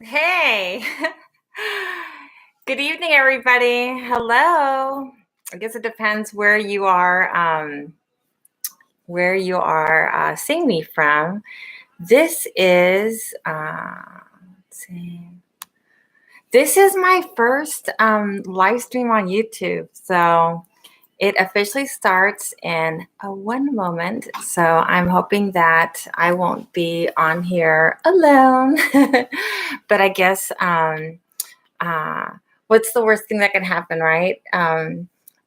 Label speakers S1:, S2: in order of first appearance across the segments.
S1: Hey, good evening, everybody. Hello. I guess it depends where you are seeing me from. This is, let's see. This is my first live stream on YouTube. So it officially starts in one moment. So I'm hoping that I won't be on here alone. But I guess uh, what's the worst thing that can happen, right?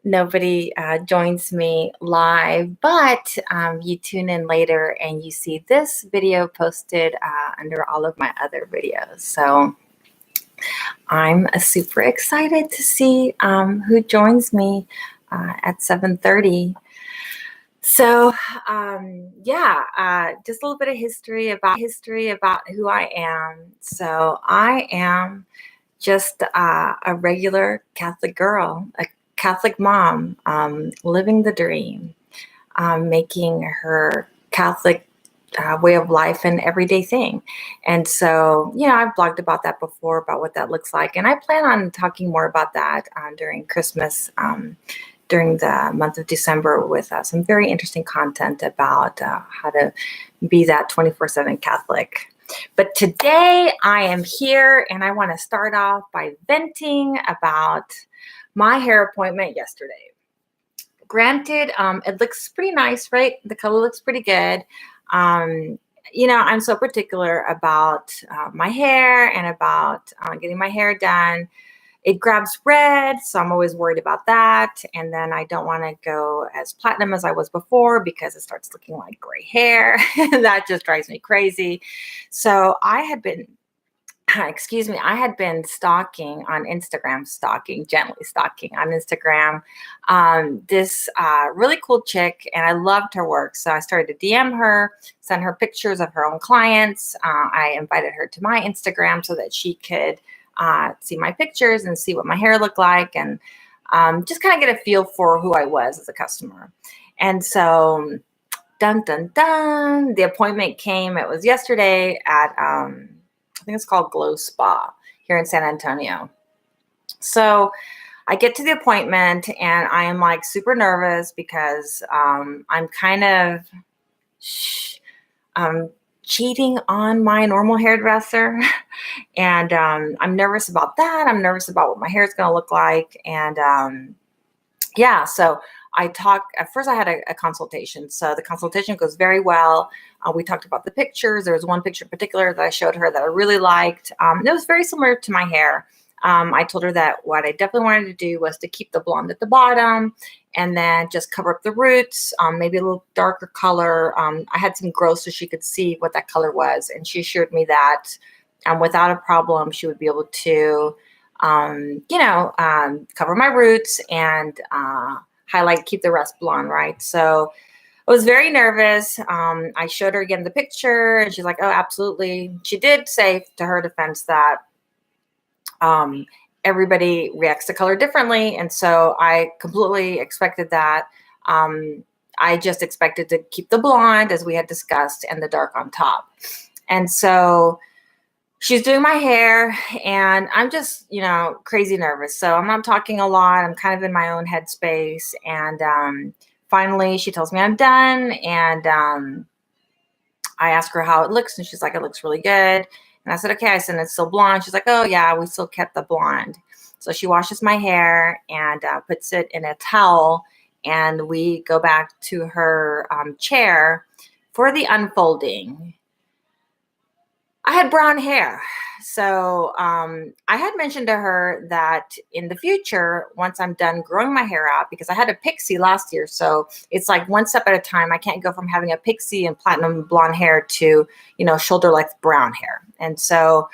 S1: Nobody joins me live, but you tune in later and you see this video posted under all of my other videos. So I'm super excited to see who joins me at 7:30. So just a little bit of history about who I am. So I am just a regular Catholic girl, a Catholic mom, living the dream, making her Catholic way of life an everyday thing. And so, I've blogged about that before, about what that looks like. And I plan on talking more about that during Christmas, during the month of December, with some very interesting content about how to be that 24/7 Catholic. But today I am here and I want to start off by venting about my hair appointment yesterday. Granted, it looks pretty nice, right? The color looks pretty good. I'm so particular about my hair and about getting my hair done. It grabs red, so I'm always worried about that. And then I don't want to go as platinum as I was before because it starts looking like gray hair. That just drives me crazy. So I had been stalking on Instagram, gently stalking on Instagram, this really cool chick, and I loved her work. So I started to DM her, send her pictures of her own clients. I invited her to my Instagram so that she could see my pictures and see what my hair looked like, and just kind of get a feel for who I was as a customer. And so, dun, dun, dun, the appointment came. It was yesterday at I think it's called Glow Spa here in San Antonio. So I get to the appointment and I am like super nervous because I'm kind of cheating on my normal hairdresser. And I'm nervous about that. I'm nervous about what my hair is going to look like. And so at first I had a consultation. So the consultation goes very well. We talked about the pictures. There was one picture in particular that I showed her that I really liked. It was very similar to my hair. I told her that what I definitely wanted to do was to keep the blonde at the bottom and then just cover up the roots, maybe a little darker color. I had some growth so she could see what that color was. And she assured me that without a problem, she would be able to cover my roots and highlight, keep the rest blonde, right? So I was very nervous. I showed her again the picture and she's like, oh, absolutely. She did say, to her defense, that everybody reacts to color differently. And so I completely expected that. I just expected to keep the blonde, as we had discussed, and the dark on top. And so she's doing my hair and I'm just, crazy nervous. So I'm not talking a lot. I'm kind of in my own headspace. And finally she tells me I'm done. And I ask her how it looks and she's like, it looks really good. And I said, okay. I said, it's still blonde. She's like, oh yeah, we still kept the blonde. So she washes my hair and puts it in a towel. And we go back to her chair for the unfolding. I had brown hair. So I had mentioned to her that in the future, once I'm done growing my hair out, because I had a pixie last year. So it's like one step at a time. I can't go from having a pixie and platinum blonde hair to, shoulder length brown hair. And so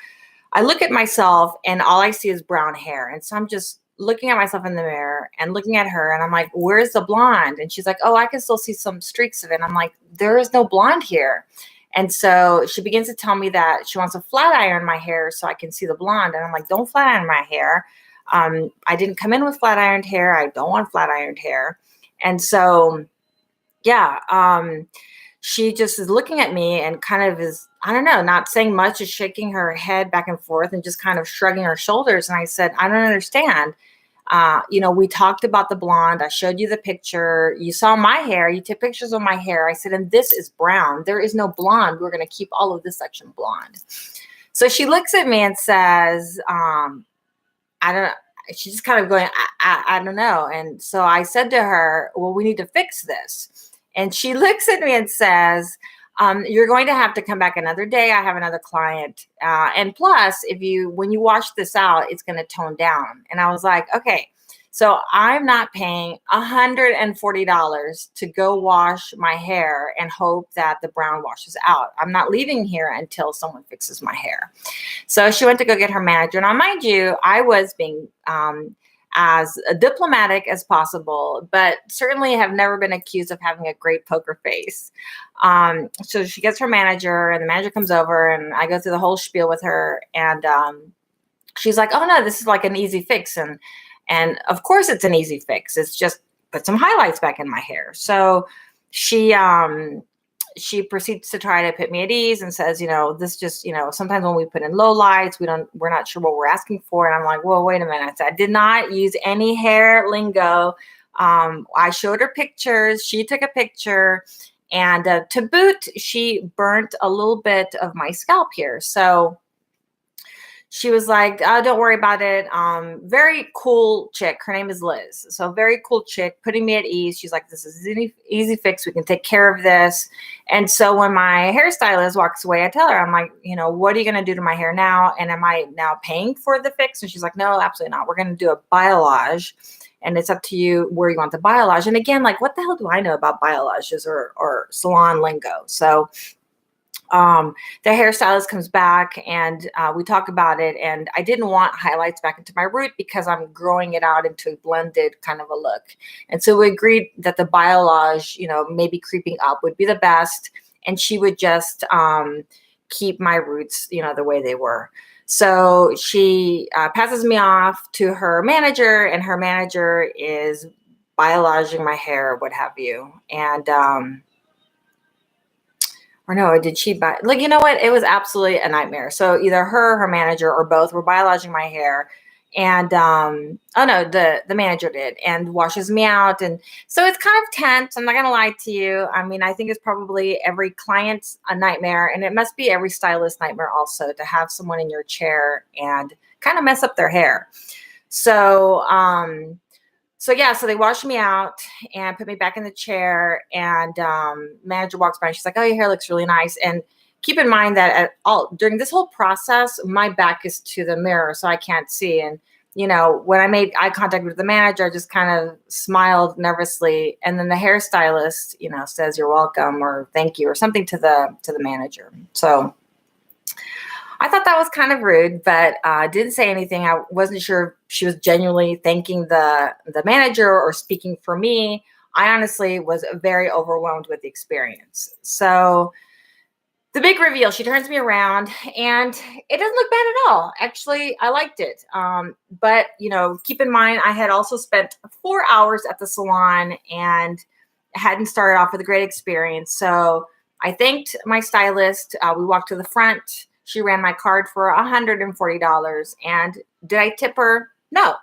S1: I look at myself and all I see is brown hair. And so I'm just looking at myself in the mirror and looking at her and I'm like, where's the blonde? And she's like, oh, I can still see some streaks of it. And I'm like, there is no blonde here. And so she begins to tell me that she wants to flat iron my hair so I can see the blonde. And I'm like, don't flat iron my hair. I didn't come in with flat ironed hair. I don't want flat ironed hair. And so, she just is looking at me and kind of is, I don't know, not saying much, just shaking her head back and forth and just kind of shrugging her shoulders. And I said, I don't understand. We talked about the blonde. I showed you the picture. You saw my hair. You took pictures of my hair. I said, and this is brown. There is no blonde. We're going to keep all of this section blonde. So she looks at me and says, I don't, she's just kind of going, I don't know. And so I said to her, well, we need to fix this. And she looks at me and says, you're going to have to come back another day. I have another client. And plus, when you wash this out, it's going to tone down. And I was like, okay, so I'm not paying $140 to go wash my hair and hope that the brown washes out. I'm not leaving here until someone fixes my hair. So she went to go get her manager. Now, mind you, I was being as diplomatic as possible, but certainly have never been accused of having a great poker face. So she gets her manager, and the manager comes over, and I go through the whole spiel with her. And she's like, oh, no, this is like an easy fix. And of course it's an easy fix. It's just put some highlights back in my hair. So she proceeds to try to put me at ease and says, this just, sometimes when we put in low lights, we're not sure what we're asking for. And I'm like, well, wait a minute. I did not use any hair lingo. I showed her pictures. She took a picture, and to boot, she burnt a little bit of my scalp here. So she was like, oh, don't worry about it. Very cool chick. Her name is Liz. So very cool chick, putting me at ease. She's like, this is an easy fix. We can take care of this. And so when my hairstylist walks away, I tell her, I'm like, what are you going to do to my hair now? And am I now paying for the fix? And she's like, no, absolutely not. We're going to do a biolage. And it's up to you where you want the biolage. And again, like, what the hell do I know about biolages or salon lingo? So the hairstylist comes back, and we talk about it, and I didn't want highlights back into my root because I'm growing it out into a blended kind of a look. And so we agreed that the biolage, maybe creeping up would be the best, and she would just keep my roots, the way they were. So she passes me off to her manager, and her manager is biologing my hair, what have you. And or no, did she buy? Like, you know what? It was absolutely a nightmare. So either her manager, or both were biologing my hair. And oh no, the manager did, and washes me out. And so it's kind of tense. I'm not gonna lie to you. I mean, I think it's probably every client's a nightmare, and it must be every stylist nightmare also, to have someone in your chair and kind of mess up their hair. So so they washed me out and put me back in the chair, and manager walks by, and she's like, oh, your hair looks really nice. And keep in mind that during this whole process, my back is to the mirror, so I can't see. And, when I made eye contact with the manager, I just kind of smiled nervously. And then the hairstylist, says, you're welcome, or thank you, or something to the manager. So I thought that was kind of rude, but didn't say anything. I wasn't sure if she was genuinely thanking the manager or speaking for me. I honestly was very overwhelmed with the experience. So the big reveal, she turns me around, and it doesn't look bad at all. Actually, I liked it. But, keep in mind, I had also spent 4 hours at the salon and hadn't started off with a great experience. So I thanked my stylist. We walked to the front. She ran my card for $140. And did I tip her? No,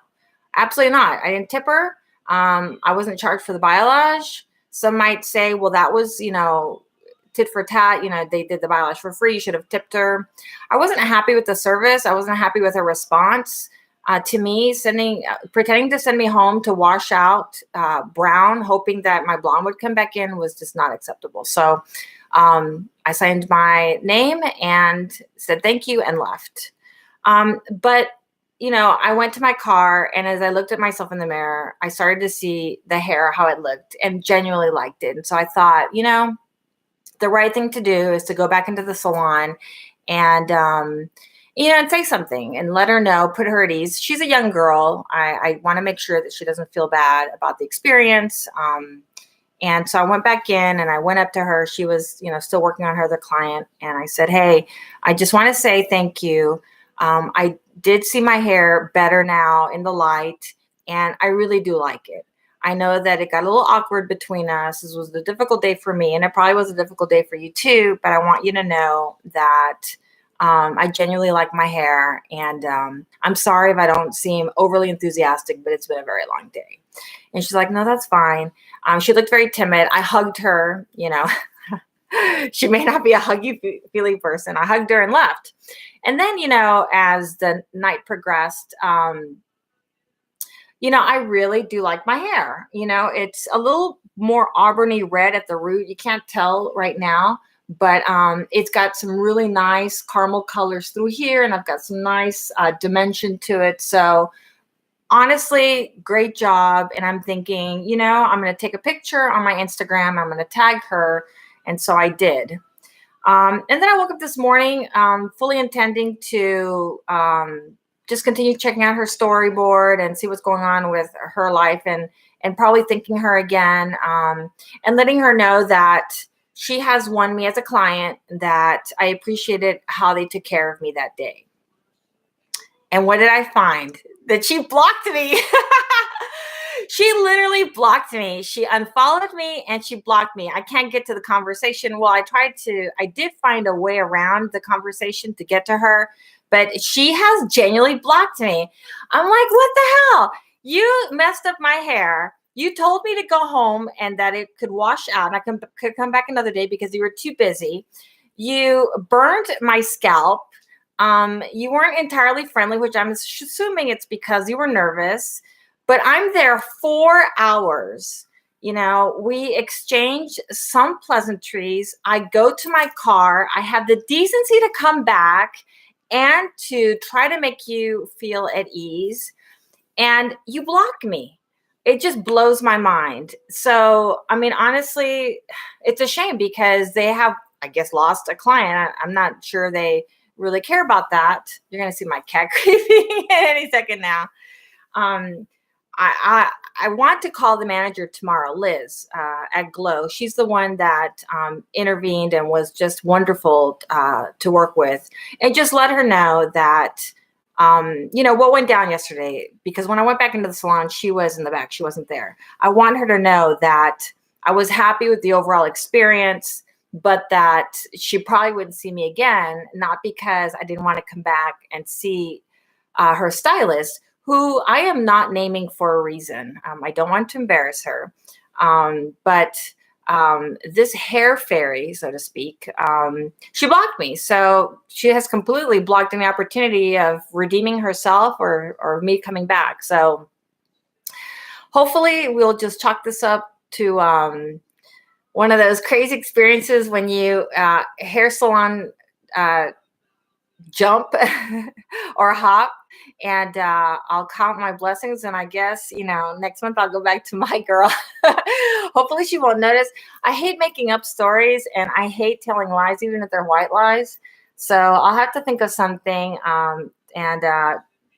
S1: absolutely not. I didn't tip her. I wasn't charged for the biolage. Some might say, well, that was, tit for tat. They did the biolage for free. You should have tipped her. I wasn't happy with the service. I wasn't happy with her response to me, pretending to send me home to wash out brown, hoping that my blonde would come back in, was just not acceptable. So I signed my name and said thank you and left. But I went to my car, and as I looked at myself in the mirror, I started to see the hair, how it looked, and genuinely liked it. And so I thought, the right thing to do is to go back into the salon and, and say something and let her know, put her at ease. She's a young girl. I want to make sure that she doesn't feel bad about the experience. And so I went back in, and I went up to her. She was, still working on her other client. And I said, hey, I just want to say thank you. I did see my hair better now in the light, and I really do like it. I know that it got a little awkward between us. This was a difficult day for me, and it probably was a difficult day for you too. But I want you to know that I genuinely like my hair, and I'm sorry if I don't seem overly enthusiastic, but it's been a very long day. And she's like, no, that's fine. She looked very timid. I hugged her, you know. She may not be a huggy feely person. I hugged her and left. And then, you know, as the night progressed, you know, I really do like my hair. You know, it's a little more auburny red at the root. You can't tell right now, but it's got some really nice caramel colors through here, and I've got some nice dimension to it. So honestly, great job. And I'm thinking, you know, I'm going to take a picture on my Instagram. I'm going to tag her. And so I did. And then I woke up this morning fully intending to just continue checking out her storyboard and see what's going on with her life, and probably thanking her again, and letting her know that she has won me as a client, that I appreciated how they took care of me that day. And what did I find? That she blocked me. She literally blocked me. She unfollowed me and she blocked me. I can't get to the conversation. Well, I did find a way around the conversation to get to her, but she has genuinely blocked me. I'm like, what the hell? You messed up my hair. You told me to go home and that it could wash out and I could come back another day because you were too busy. You burned my scalp. You weren't entirely friendly, which I'm assuming it's because you were nervous. But I'm there 4 hours. You know, we exchange some pleasantries. I go to my car. I have the decency to come back and to try to make you feel at ease. And you block me. It just blows my mind. So, I mean, honestly, it's a shame because they have, I guess, lost a client. I'm not sure they really care about that. You're going to see my cat creeping any second now. I want to call the manager tomorrow, Liz, at Glow. She's the one that intervened and was just wonderful to work with. And just let her know that, you know, what went down yesterday. Because when I went back into the salon, she was in the back. She wasn't there. I want her to know that I was happy with the overall experience, but that she probably wouldn't see me again, not because I didn't want to come back and see her stylist, who I am not naming for a reason. I don't want to embarrass her. But this hair fairy, so to speak, she blocked me. So she has completely blocked any opportunity of redeeming herself or me coming back. So hopefully we'll just chalk this up to one of those crazy experiences when you hair salon jump or hop, and I'll count my blessings, and I guess, you know, next month I'll go back to my girl. Hopefully she won't notice. I hate making up stories, and I hate telling lies, even if they're white lies. So I'll have to think of something, and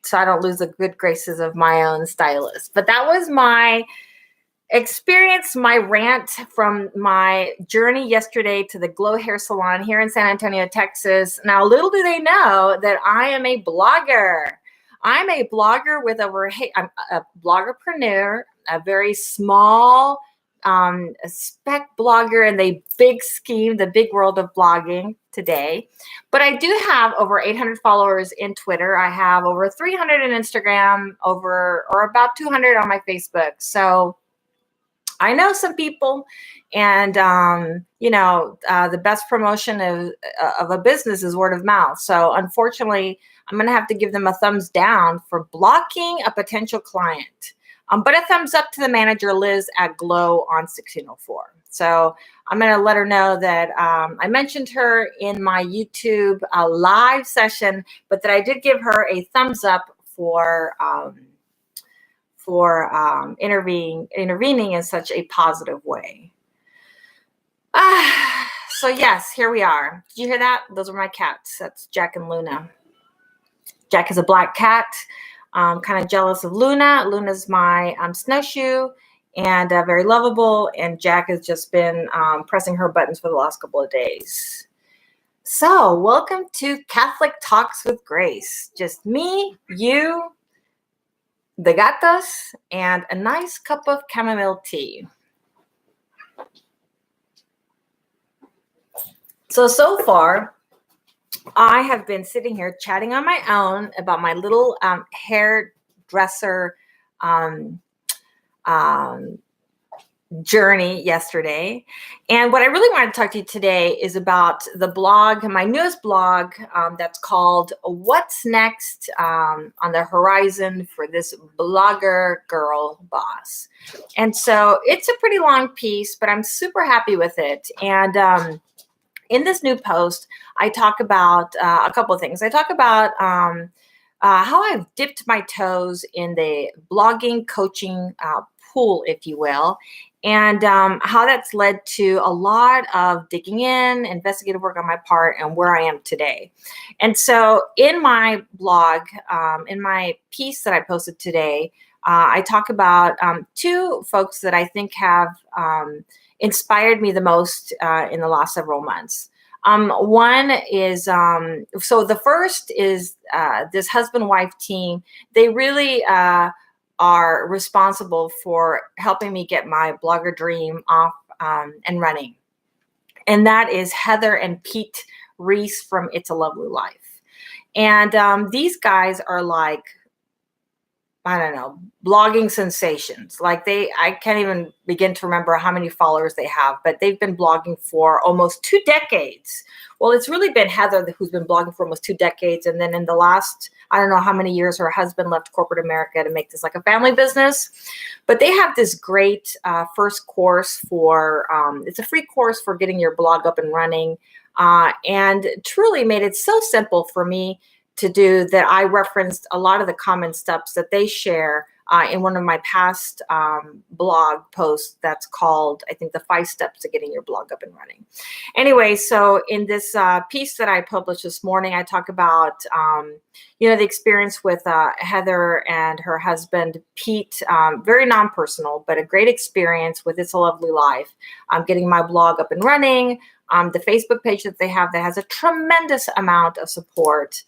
S1: so I don't lose the good graces of my own stylist. But that was my experience, my rant from my journey yesterday to the Glow Hair Salon here in San Antonio, Texas. Now, little do they know that I am a blogger. I'm a blogger with I'm a bloggerpreneur, a very small spec blogger in the big scheme, the big world of blogging today. But I do have over 800 followers in Twitter. I have over 300 in Instagram, or about 200 on my Facebook. So I know some people, and you know, the best promotion of a business is word of mouth. So unfortunately, I'm going to have to give them a thumbs down for blocking a potential client, but a thumbs up to the manager, Liz, at Glow on 1604. So I'm going to let her know that I mentioned her in my YouTube live session, but that I did give her a thumbs up for intervening in such a positive way. So yes, here we are. Did you hear that? Those are my cats. That's Jack and Luna. Jack is a black cat. Kind of jealous of Luna. Luna's my snowshoe, and very lovable. And Jack has just been pressing her buttons for the last couple of days. So welcome to Catholic Talks with Grace. Just me, you, the gatas, and a nice cup of chamomile tea. So far, I have been sitting here chatting on my own about my little hairdresser journey yesterday. And what I really wanted to talk to you today is about the blog, my newest blog that's called What's Next on the Horizon for This Blogger Girl Boss. And so it's a pretty long piece, but I'm super happy with it. And in this new post, I talk about a couple of things. I talk about how I've dipped my toes in the blogging coaching pool, if you will, and how that's led to a lot of digging in, investigative work on my part, and where I am today. And so in my blog, in my piece that I posted today, I talk about two folks that I think have inspired me the most in the last several months. One is, so the first is this husband-wife team. They really are responsible for helping me get my blogger dream off and running. And that is Heather and Pete Reese from It's a Lovely Life. And these guys are like, I don't know, blogging sensations. Like I can't even begin to remember how many followers they have, but they've been blogging for almost 2 decades. Well, it's really been Heather who's been blogging for almost 2 decades. And then in the last, I don't know how many years, her husband left corporate America to make this like a family business. But they have this great first course for, it's a free course for getting your blog up and running. And truly made it so simple for me to do that I referenced a lot of the common steps that they share in one of my past blog posts that's called, I think, the 5 steps to getting your blog up and running. Anyway, so in this piece that I published this morning, I talk about, the experience with Heather and her husband, Pete, very non-personal, but a great experience with It's a Lovely Life, getting my blog up and running, the Facebook page that they have that has a tremendous amount of support.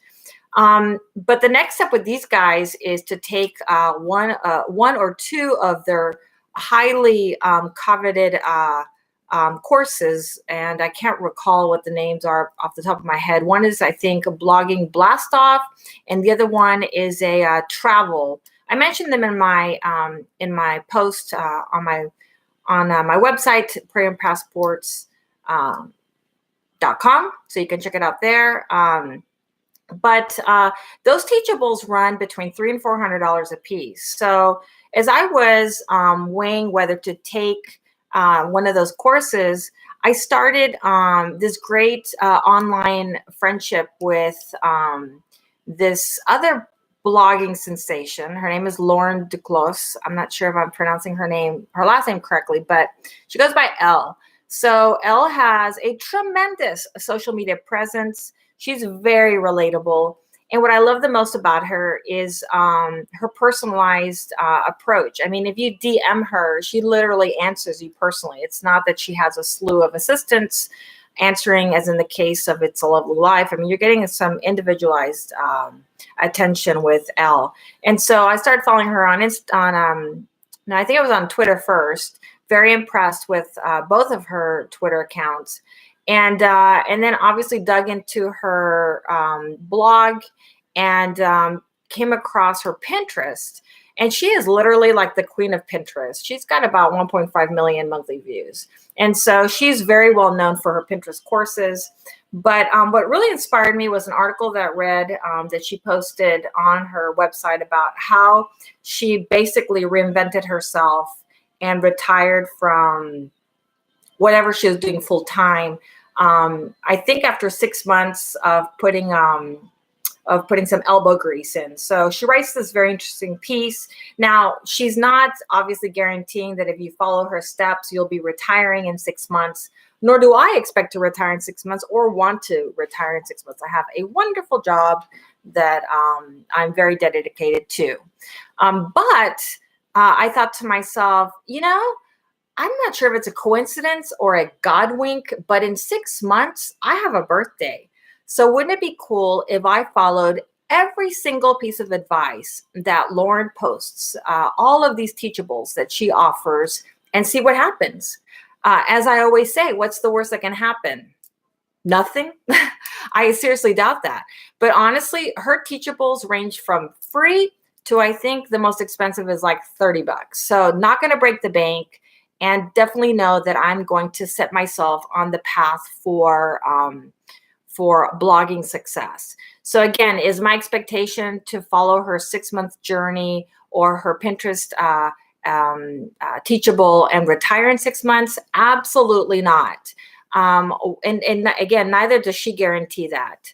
S1: But the next step with these guys is to take one or two of their highly coveted courses, and I can't recall what the names are off the top of my head. One is, I think, a blogging blast off, and the other one is a travel. I mentioned them in my post on my website, prayerandpassports.com, so you can check it out there. But those teachables run between $300 and $400 a piece. So as I was weighing whether to take one of those courses, I started this great online friendship with this other blogging sensation. Her name is Lauren Duclos. I'm not sure if I'm pronouncing her last name correctly, but she goes by Elle. So Elle has a tremendous social media presence. She's very relatable. And what I love the most about her is her personalized approach. I mean, if you DM her, she literally answers you personally. It's not that she has a slew of assistants answering, as in the case of It's a Lovely Life. I mean, you're getting some individualized attention with Elle. And so I started following her I think I was on Twitter first. Very impressed with both of her Twitter accounts. And then obviously dug into her blog and came across her Pinterest. And she is literally like the queen of Pinterest. She's got about 1.5 million monthly views. And so she's very well known for her Pinterest courses. But what really inspired me was an article that I read that she posted on her website about how she basically reinvented herself and retired from whatever she was doing full time. I think after 6 months of putting some elbow grease in. So she writes this very interesting piece. Now, she's not obviously guaranteeing that if you follow her steps, you'll be retiring in 6 months, nor do I expect to retire in 6 months or want to retire in 6 months. I have a wonderful job that I'm very dedicated to. But I thought to myself, I'm not sure if it's a coincidence or a God wink, but in 6 months, I have a birthday. So wouldn't it be cool if I followed every single piece of advice that Lauren posts, all of these teachables that she offers, and see what happens. As I always say, what's the worst that can happen? Nothing. I seriously doubt that. But honestly, her teachables range from free to, I think the most expensive is like $30. So not going to break the bank, and definitely know that I'm going to set myself on the path for blogging success. So again, is my expectation to follow her 6-month journey or her Pinterest teachable and retire in 6 months? Absolutely not. And again, neither does she guarantee that.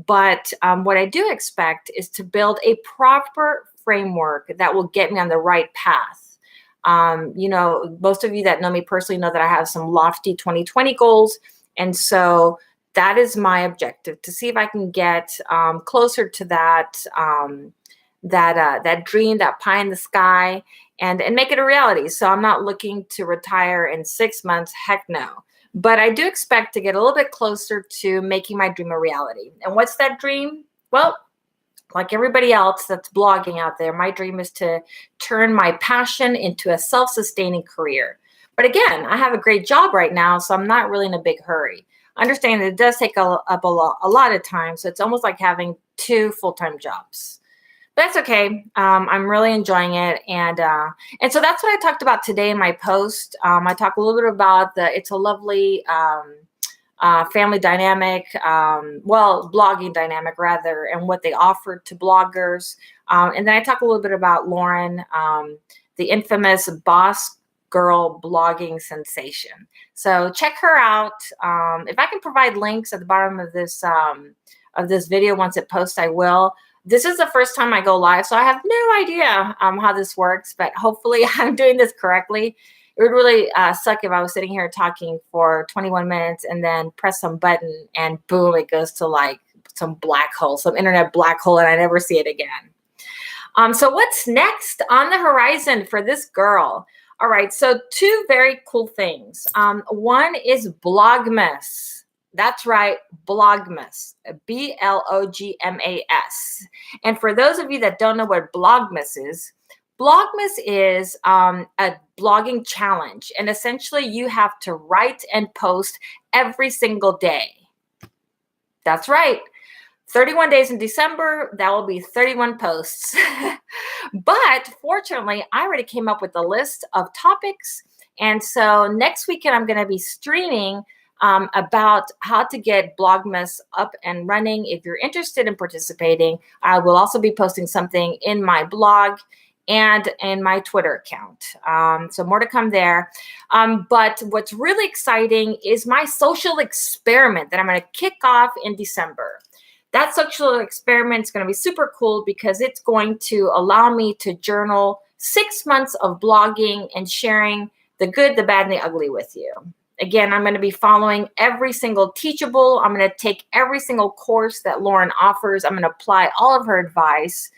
S1: But what I do expect is to build a proper framework that will get me on the right path. You know, most of you that know me personally know that I have some lofty 2020 goals. And so that is my objective, to see if I can get closer to that, that dream, that pie in the sky, and make it a reality. So I'm not looking to retire in 6 months. Heck no. But I do expect to get a little bit closer to making my dream a reality. And what's that dream? Well, like everybody else that's blogging out there, my dream is to turn my passion into a self-sustaining career. But again, I have a great job right now, so I'm not really in a big hurry. Understand that it does take up a lot of time, so it's almost like having 2 full-time jobs. But that's okay. I'm really enjoying it, and so that's what I talked about today in my post. I talk a little bit about It's a Lovely family dynamic, blogging dynamic rather, and what they offer to bloggers. And then I talk a little bit about Lauren, the infamous boss girl blogging sensation. So check her out. If I can provide links at the bottom of this video once it posts, I will. This is the first time I go live, so I have no idea how this works, but hopefully I'm doing this correctly. It would really suck if I was sitting here talking for 21 minutes and then press some button and boom, it goes to like some black hole, some internet black hole, and I never see it again. So what's next on the horizon for this girl? All right, so 2 very cool things. One is Blogmas. That's right, Blogmas, Blogmas. And for those of you that don't know what Blogmas is a blogging challenge. And essentially you have to write and post every single day. That's right. 31 days in December, that will be 31 posts. But fortunately, I already came up with a list of topics. And so next weekend, I'm going to be streaming about how to get Blogmas up and running. If you're interested in participating, I will also be posting something in my blog and in my Twitter account. So more to come there. But what's really exciting is my social experiment that I'm going to kick off in December. That social experiment is going to be super cool because it's going to allow me to journal 6 months of blogging and sharing the good, the bad, and the ugly with you. Again, I'm going to be following every single teachable. I'm going to take every single course that Lauren offers. I'm going to apply all of her advice.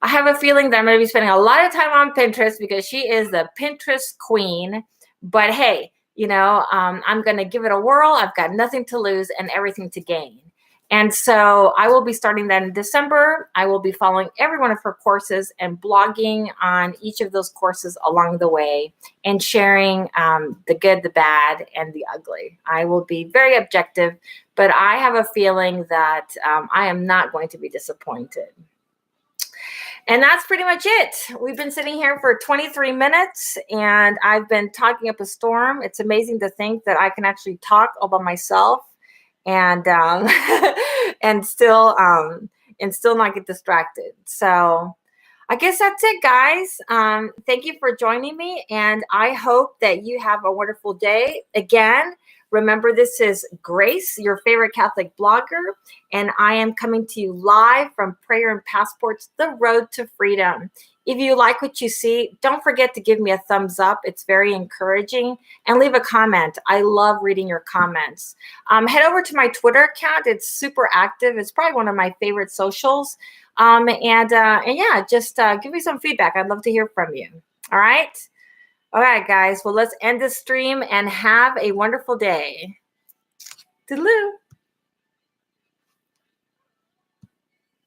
S1: I have a feeling that I'm going to be spending a lot of time on Pinterest because she is the Pinterest queen. But hey, you know, I'm going to give it a whirl. I've got nothing to lose and everything to gain. And so I will be starting that in December. I will be following every one of her courses and blogging on each of those courses along the way and sharing the good, the bad, and the ugly. I will be very objective, but I have a feeling that I am not going to be disappointed. And that's pretty much it. We've been sitting here for 23 minutes and I've been talking up a storm. It's amazing to think that I can actually talk all by myself and and still not get distracted. So I guess that's it, guys. Thank you for joining me, and I hope that you have a wonderful day. Again, remember, this is Grace, your favorite Catholic blogger, and I am coming to you live from Prayer and Passports, The Road to Freedom. If you like what you see, don't forget to give me a thumbs up. It's very encouraging. And leave a comment. I love reading your comments. Head over to my Twitter account. It's super active. It's probably one of my favorite socials. And yeah, just give me some feedback. I'd love to hear from you. All right? All right, guys. Well, let's end this stream and have a wonderful day. Toodaloo.